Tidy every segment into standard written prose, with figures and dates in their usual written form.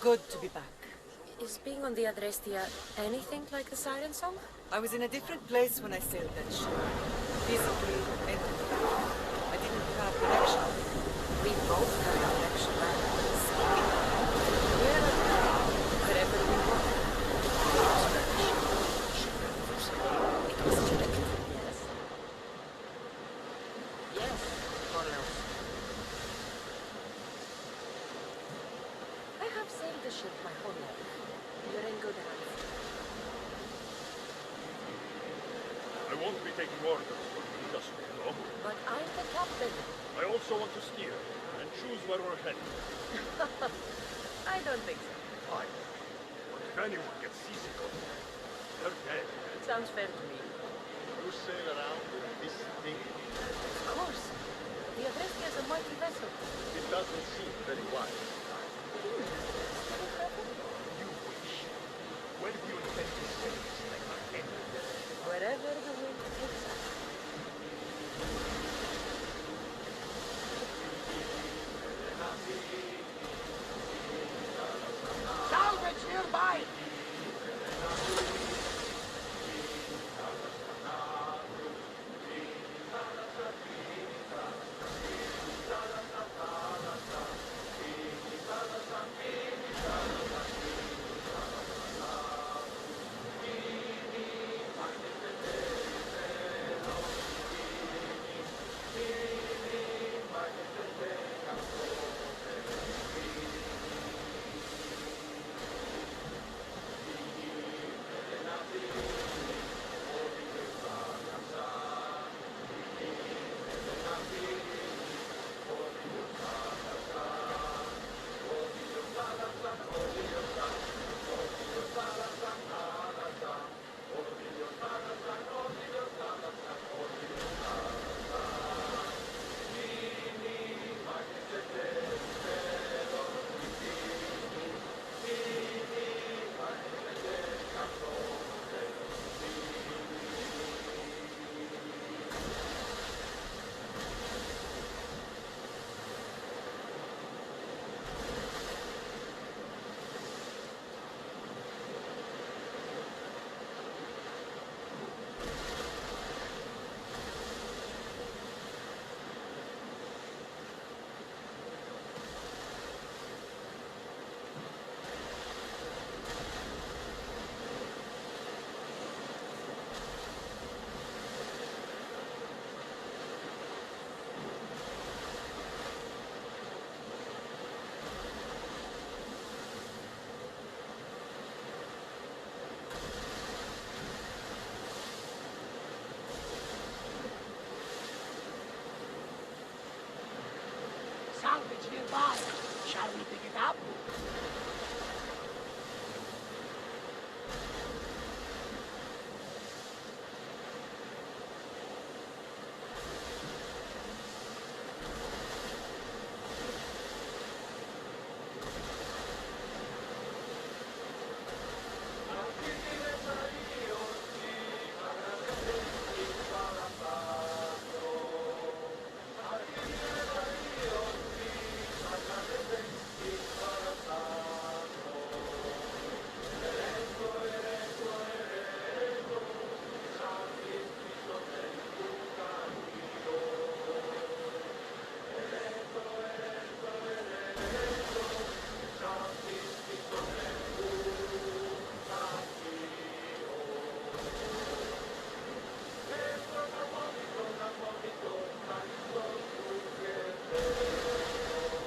good to be back. Is being on the Adrestia anything like the siren song? I was in a different place when I sailed that ship. Physically and I didn't have connection. We both have a connection back. Wherever we were. It was direct. Yes, Cornels. I have sailed the ship my whole life. You're in good hands. I won't be taking orders from you just now. But I'm the captain. I also want to steer and choose where we're heading. I don't think so. Fine. But if anyone gets seasick on me, they're dead. It sounds fair to me. You sail around with this thing? Of course. The Adrestia is a mighty vessel. It doesn't seem very wise. You wish. Where do you intend to sail this thing again? wherever the wind takes us. Salvage nearby! Salvage nearby. Shall we pick it up?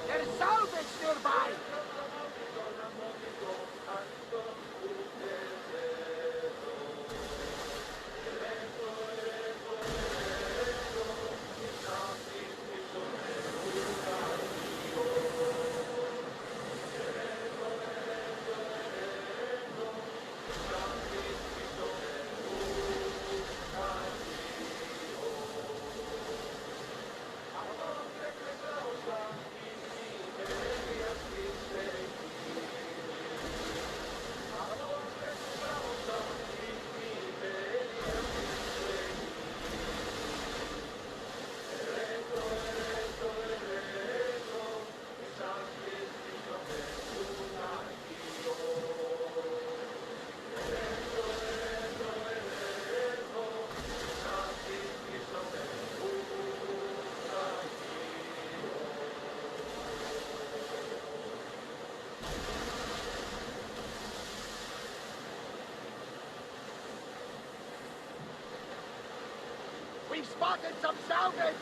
There's salvage nearby! We've spotted some salvage!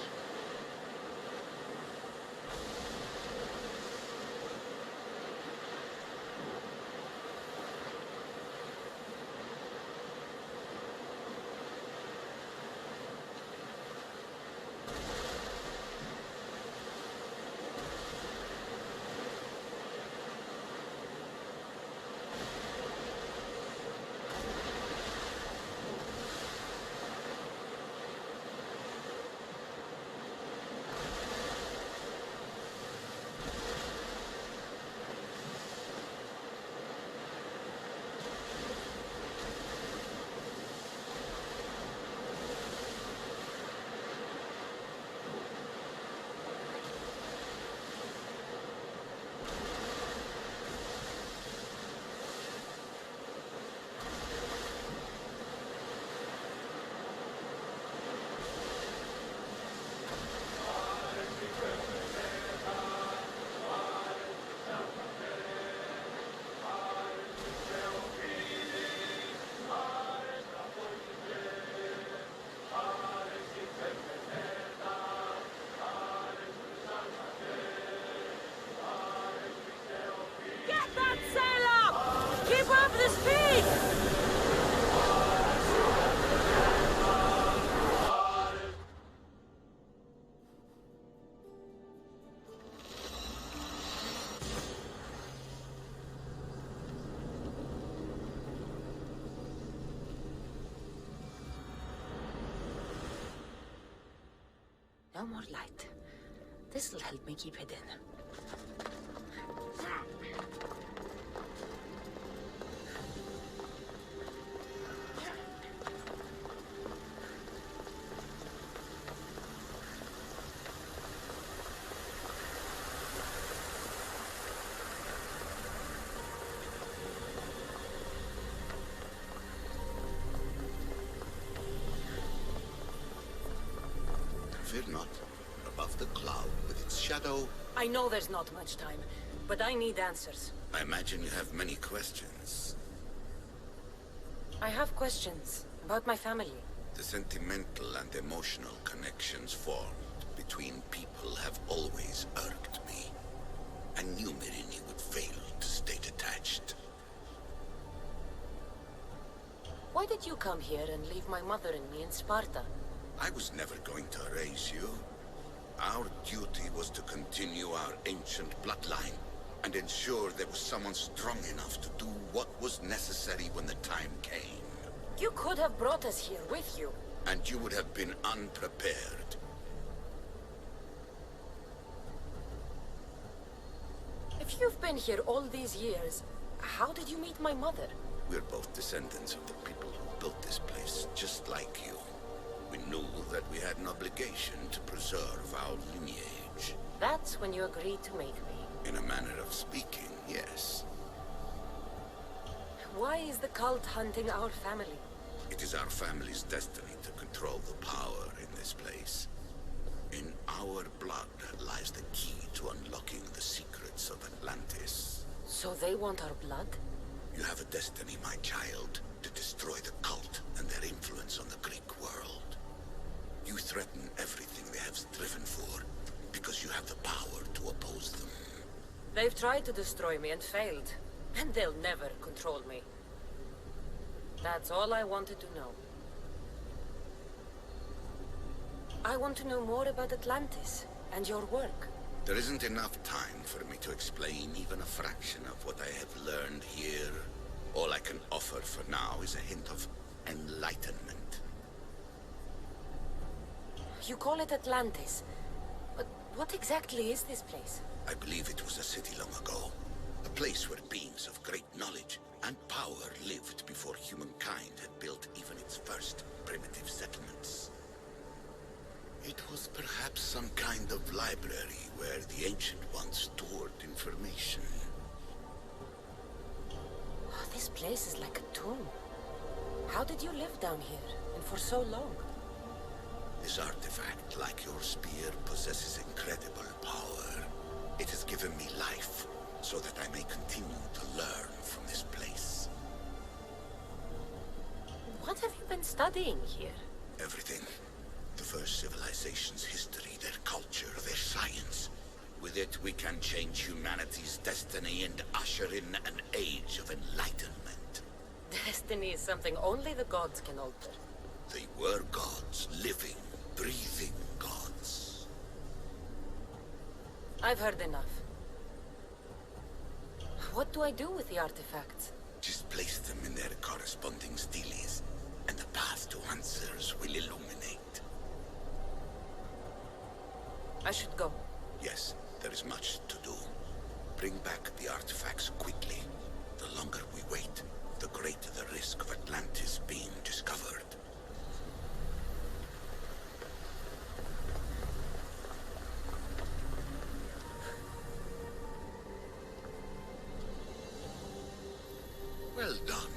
Get that sail up! Keep up the speed! No more light. This'll help me keep hidden. Fear not. Above the cloud with its shadow, I know there's not much time, but I need answers. I imagine you have many questions. I have questions about my family. The sentimental and emotional connections formed between people have always irked me. I knew Myrini would fail to stay detached. Why did you come here and leave my mother and me in Sparta? I was never going to erase you. Our duty was to continue our ancient bloodline and ensure there was someone strong enough to do what was necessary when the time came. You could have brought us here with you. And you would have been unprepared. If you've been here all these years, how did you meet my mother? We're both descendants of the people who built this place, just like you. We knew that we had an obligation to preserve our lineage. That's when you agreed to make me. In a manner of speaking, yes. Why is the cult hunting our family? It is our family's destiny to control the power in this place. In our blood lies the key to unlocking the secrets of Atlantis. So they want our blood? You have a destiny, my child, to destroy the cult and their influence on the Greek world. You threaten everything they have striven for, because you have the power to oppose them. They've tried to destroy me and failed, and they'll never control me. That's all I wanted to know. I want to know more about Atlantis and your work. There isn't enough time for me to explain even a fraction of what I have learned here. All I can offer for now is a hint of enlightenment. You call it Atlantis, but what exactly is this place? I believe it was a city long ago. A place where beings of great knowledge and power lived before humankind had built even its first primitive settlements. It was perhaps some kind of library where the Ancient Ones stored information. Oh, this place is like a tomb. How did you live down here, and for so long? This artifact, like your spear, possesses incredible power. It has given me life, so that I may continue to learn from this place. What have you been studying here? Everything. The first civilization's history, their culture, their science. With it, we can change humanity's destiny and usher in an age of enlightenment. Destiny is something only the gods can alter. They were gods, living, breathing gods. I've heard enough. What do I do with the artifacts? Just place them in their corresponding steles, and the path to answers will illuminate. I should go. Yes, there is much to do. Bring back the artifacts quickly. The longer we wait, the greater the risk of Atlantis being discovered. Well done.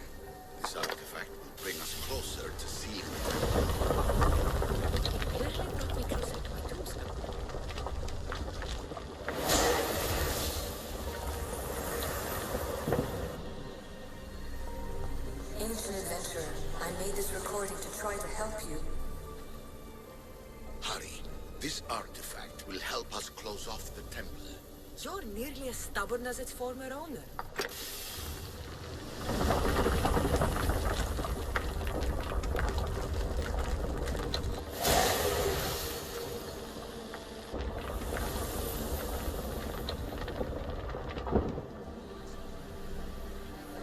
This artifact will bring us closer to seeing. Literally brought me closer to my tombstone. Ancient adventurer, I made this recording to try to help you. Hurry. This artifact will help us close off the temple. You're nearly as stubborn as its former owner.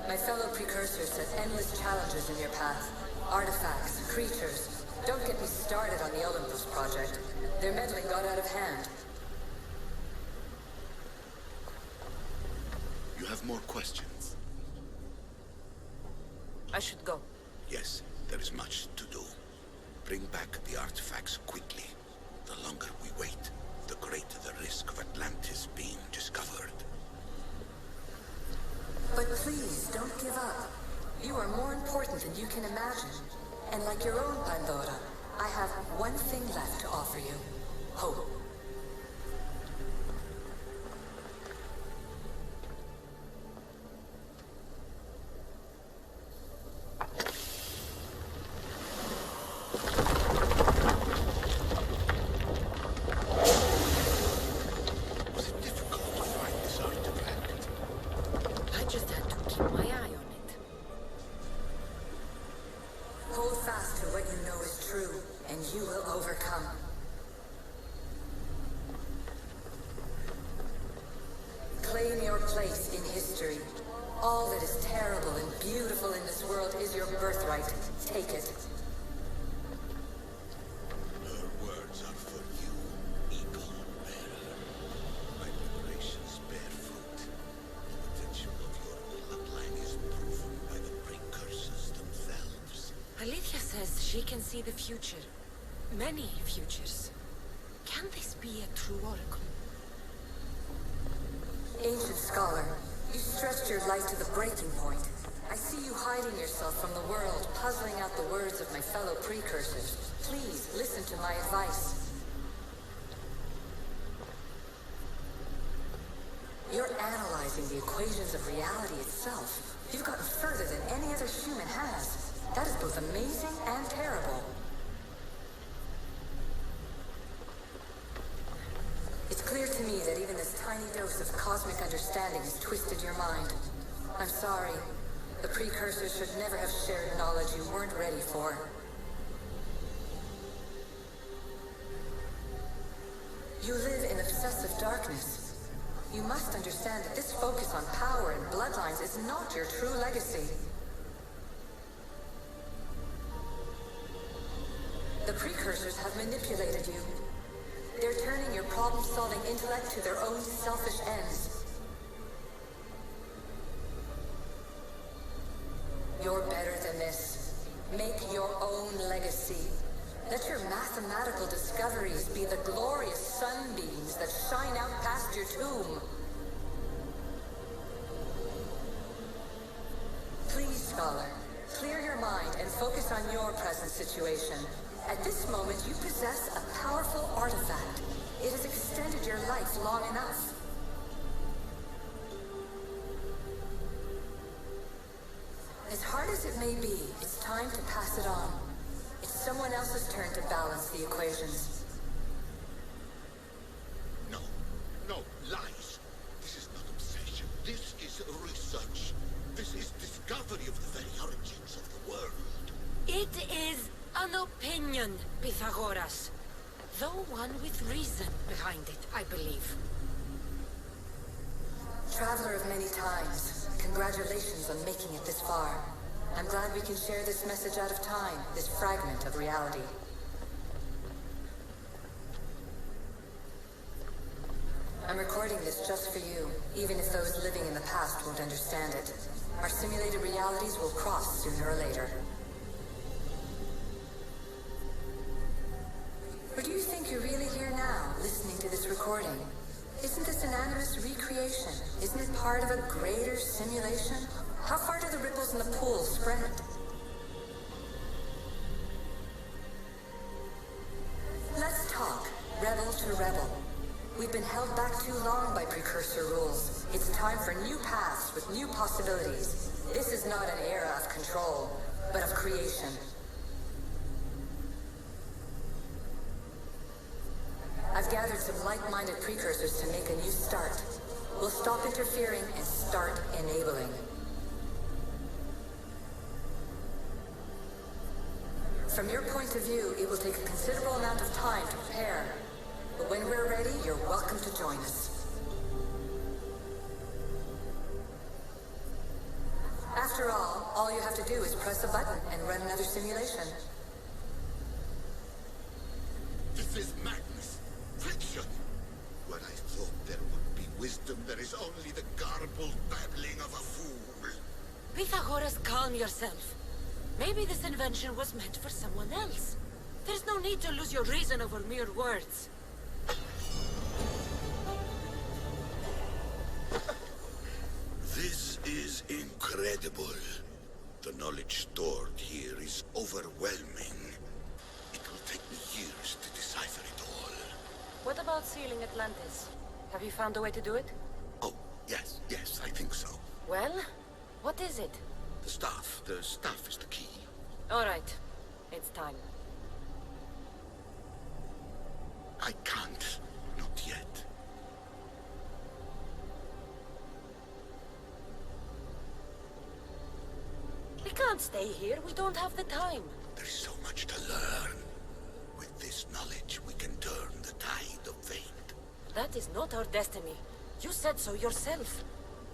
My fellow precursors set endless challenges in your path. Artifacts, creatures. Don't get me started on the Olympus project. Their meddling got out of hand. You have more questions? I should go. Yes, there is much to do. Bring back the artifacts quickly. The longer we wait, the greater the risk of Atlantis being discovered. But please, don't give up. You are more important than you can imagine. And like your own Pandora, I have one thing left to offer you. Hope. Was it difficult to find this artifact? I just had to keep my eye on it. Hold fast to what you know is true, and you will overcome. Claim your place in history. All that is terrible and beautiful in this world is your birthright. Take it. Her words are for you, eagle bearer. My preparations bear fruit. The potential of your bloodline is proven by the precursors themselves. Alethea says she can see the future. Many futures. Can this be a true oracle? Ancient scholar, you stretched your life to the breaking point. I see you hiding yourself from the world, puzzling out the words of my fellow precursors. Please, listen to my advice. You're analyzing the equations of reality itself. You've gotten further than any other human has. That is both amazing and terrible. It's clear to me that even this tiny dose of cosmic understanding has twisted your mind. I'm sorry. The precursors should never have shared knowledge you weren't ready for. You live in obsessive darkness. You must understand that this focus on power and bloodlines is not your true legacy. The precursors have manipulated you. They're turning your problem-solving intellect to their own selfish ends. You're better than this. Make your own legacy. Let your mathematical discoveries be the glorious sunbeams that shine out past your tomb. Please, scholar, clear your mind and focus on your present situation. At this moment, you possess a powerful artifact. It has extended your life long enough. As hard as it may be, it's time to pass it on. If someone someone else's turn to balance the equations. No, no, lies. This is not obsession. This is research. This is discovery of the very origins of the world. It is an opinion, Pythagoras. Though one with reason behind it, I believe. Traveler of many times, congratulations on making it this far. I'm glad we can share this message out of time, this fragment of reality. I'm recording this just for you, even if those living in the past won't understand it. Our simulated realities will cross sooner or later. Or do you think you're really here now, listening to this recording? Isn't this an animus recreation? Isn't it part of a greater simulation? How far do the ripples in the pool spread? Let's talk, rebel to rebel. We've been held back too long by precursor rules. It's time for new paths with new possibilities. This is not an era of control, but of creation. I've gathered some like-minded precursors to make a new start. We'll stop interfering and start enabling. From your point of view, it will take a considerable amount of time to prepare. But when we're ready, you're welcome to join us. After all you have to do is press a button and run another simulation. This is madness. Fiction. When I thought there would be wisdom, there is only the garbled babbling of a fool. Pythagoras, calm yourself. Maybe this invention was meant for someone else. There's no need to lose your reason over mere words. This is incredible. The knowledge stored here is overwhelming. It will take me years to decipher it all. What about sealing Atlantis? Have you found a way to do it? Oh, yes, I think so. Well, what is it? The staff is the key. All right, it's time. I can't. Not yet. We can't stay here. We don't have the time. There is so much to learn. With this knowledge, we can turn the tide of fate. That is not our destiny. You said so yourself.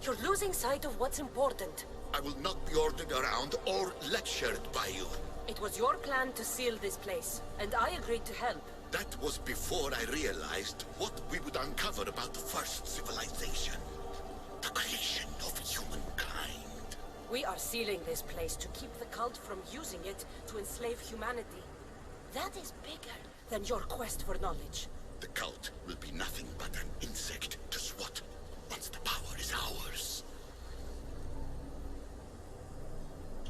You're losing sight of what's important. I will not be ordered around or lectured by you. It was your plan to seal this place, and I agreed to help. That was before I realized what we would uncover about the first civilization. The creation of humankind. We are sealing this place to keep the cult from using it to enslave humanity. That is bigger than your quest for knowledge. The cult will be nothing but an insect to swat once the power is ours.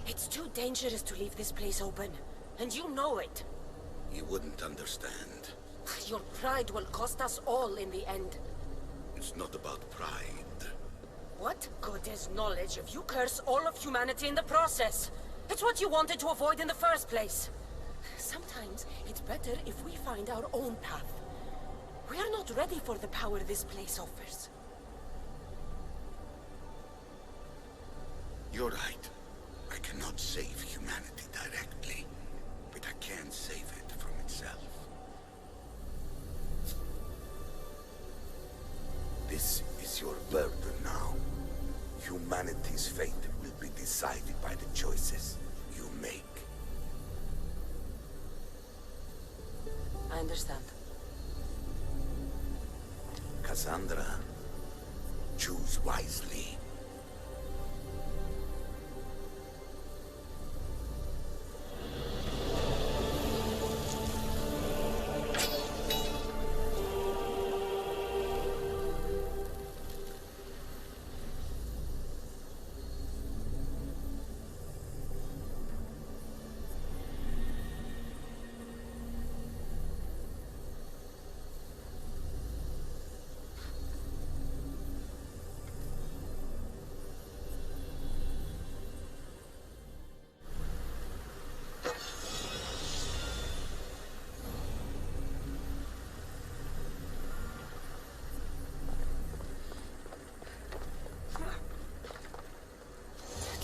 It's too dangerous to leave this place open, and you know it. You wouldn't understand. Your pride will cost us all in the end. It's not about pride. What good is knowledge if you curse all of humanity in the process? It's what you wanted to avoid in the first place. Sometimes it's better if we find our own path. We are not ready for the power this place offers. You're right. I cannot save humanity directly, but I can save it from itself. This is your burden now. Humanity's fate will be decided by the choices you make. I understand. Cassandra, choose wisely.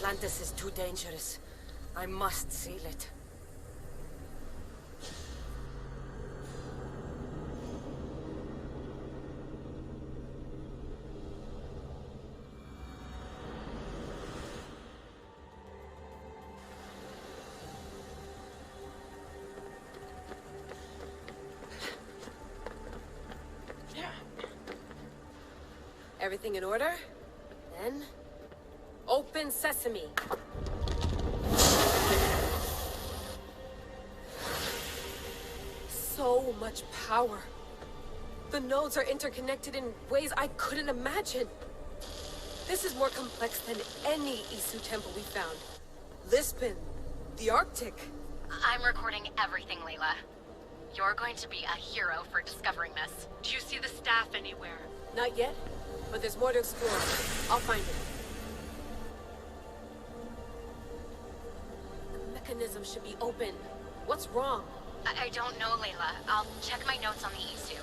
Atlantis is too dangerous. I must seal it. Everything in order? Then... open sesame! So much power. The nodes are interconnected in ways I couldn't imagine. This is more complex than any Isu temple we found. Lisbon, the Arctic. I'm recording everything, Layla. You're going to be a hero for discovering this. Do you see the staff anywhere? Not yet, but there's more to explore. I'll find it. The mechanism should be open. What's wrong? I don't know, Layla. I'll check my notes on the Isu.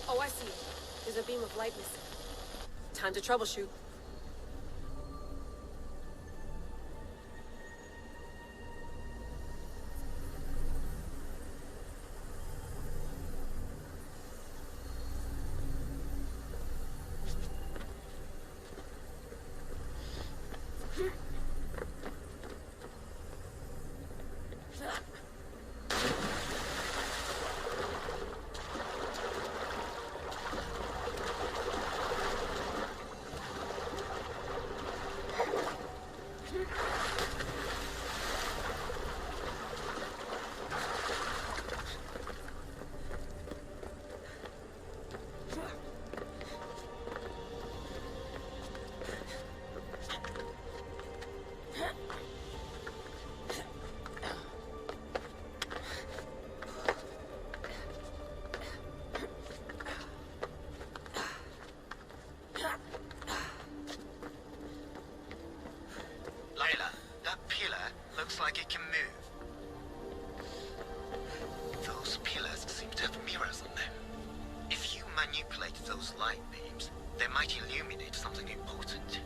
Oh, I see. There's a beam of light missing. Time to troubleshoot. Looks like it can move. Those pillars seem to have mirrors on them. If you manipulate those light beams, they might illuminate something important.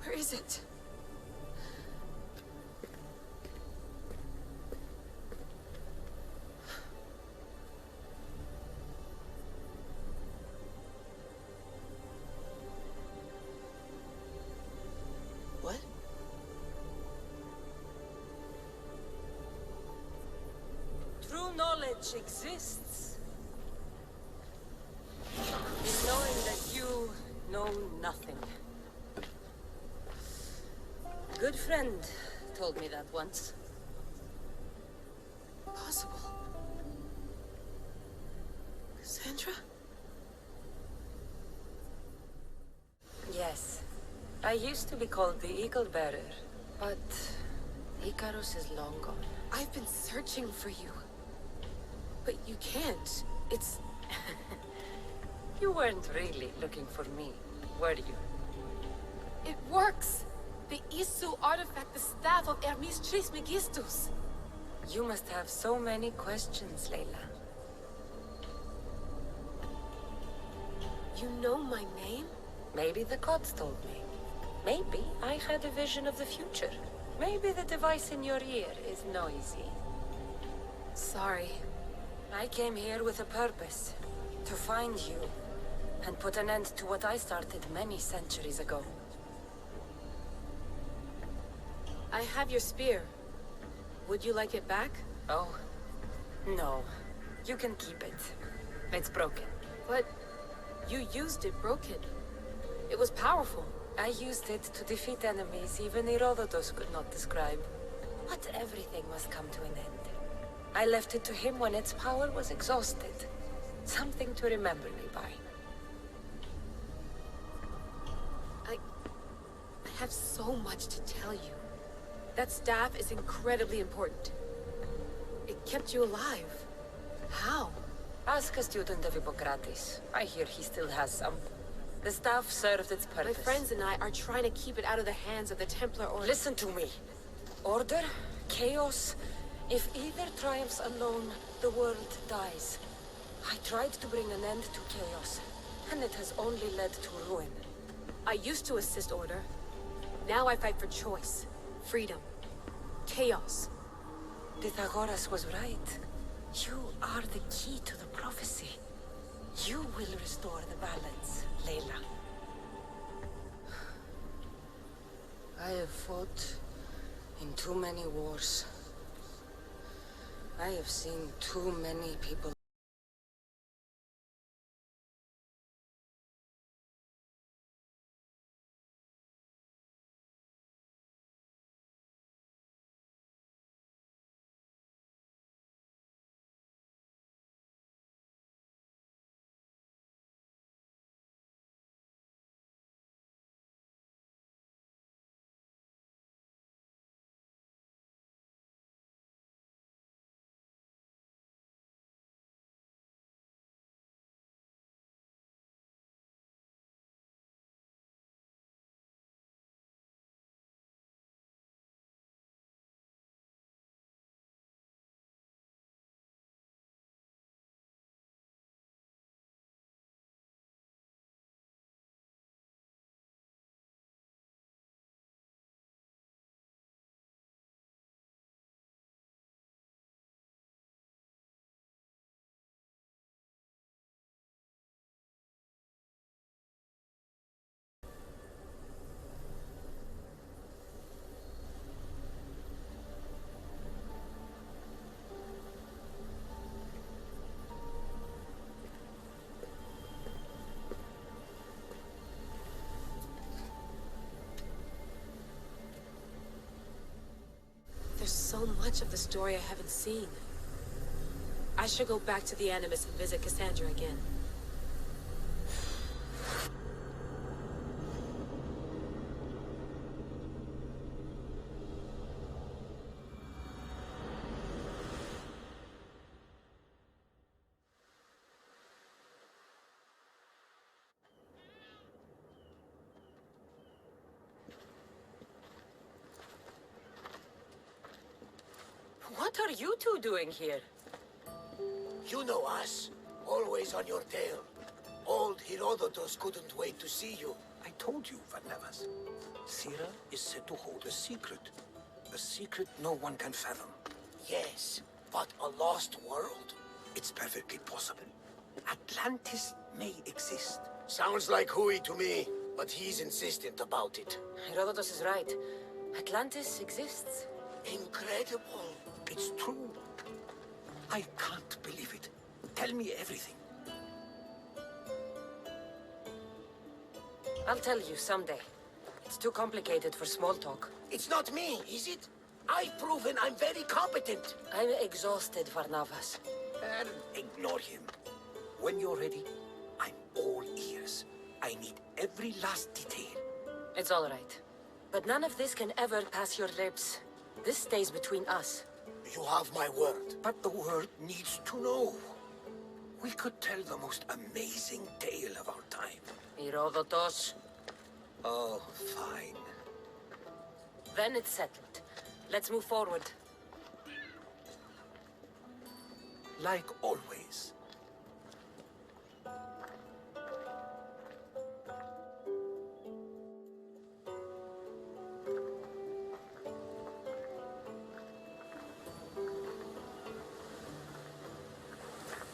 Where is it? What? much exists in knowing that you know nothing. A good friend told me that once. Possible. Cassandra? Yes. I used to be called the Eagle Bearer, but Icarus is long gone. I've been searching for you. But you can't. It's... You weren't really looking for me, were you? It works! The Isu artifact, the staff of Hermes Trismegistus. You must have so many questions, Layla. You know my name? Maybe the gods told me. Maybe I had a vision of the future. Maybe the device in your ear is noisy. Sorry. I came here with a purpose. To find you. And put an end to what I started many centuries ago. I have your spear. Would you like it back? Oh, no. You can keep it. It's broken. But you used it broken. It was powerful. I used it to defeat enemies even Herodotus could not describe. But everything must come to an end. I left it to him when its power was exhausted. Something to remember me by. I have so much to tell you. That staff is incredibly important. It kept you alive. How? Ask a student of Hippocrates. I hear he still has some. The staff served its My purpose. friends and I are trying to keep it out of the hands of the Templar Order. Listen to me. Order, chaos. If either triumphs alone, the world dies. I tried to bring an end to chaos, and it has only led to ruin. I used to assist Order. Now I fight for choice, freedom, chaos. Pythagoras was right. You are the key to the prophecy. You will restore the balance, Layla. I have fought in too many wars. I have seen too many people. There's so much of the story I haven't seen. I should go back to the Animus and visit Cassandra again. What are you two doing here? You know us. Always on your tail. Old Herodotus couldn't wait to see you. I told you, Varnavas. Sira is said to hold a secret. A secret no one can fathom. Yes, but a lost world? It's perfectly possible. Atlantis may exist. Sounds like Hui to me, but he's insistent about it. Herodotus is right. Atlantis exists. Incredible. It's true. I can't believe it. Tell me everything. I'll tell you someday. It's too complicated for small talk. It's not me, is it? I've proven I'm very competent. I'm exhausted, Varnavas. Ignore him. When you're ready, I'm all ears. I need every last detail. It's all right. But none of this can ever pass your lips. This stays between us. You have my word. But the world needs to know. We could tell the most amazing tale of our time. Herodotos. Oh, fine. Then it's settled. Let's move forward. Like always.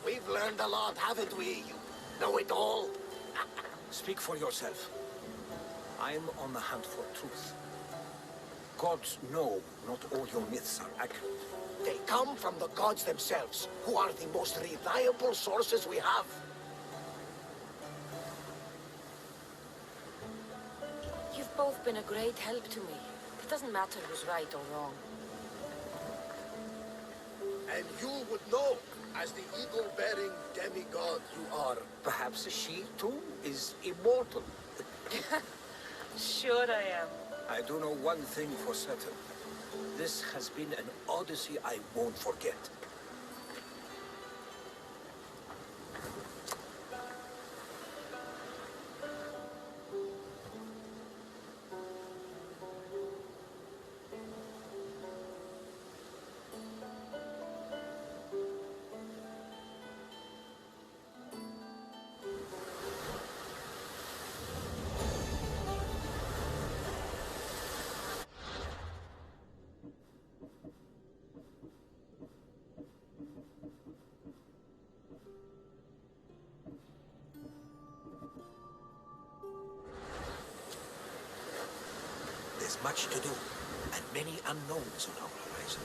We've learned a lot, haven't we? You know it all. Speak for yourself. I'm on the hunt for truth. Gods know not all your myths are accurate. They come from the gods themselves, who are the most reliable sources we have. You've both been a great help to me. It doesn't matter who's right or wrong. And you would know, as the eagle-bearing demigod you are. Perhaps she, too, is immortal. Sure I am. I do know one thing for certain. This has been an Odyssey I won't forget. There's much to do, and many unknowns on our horizon.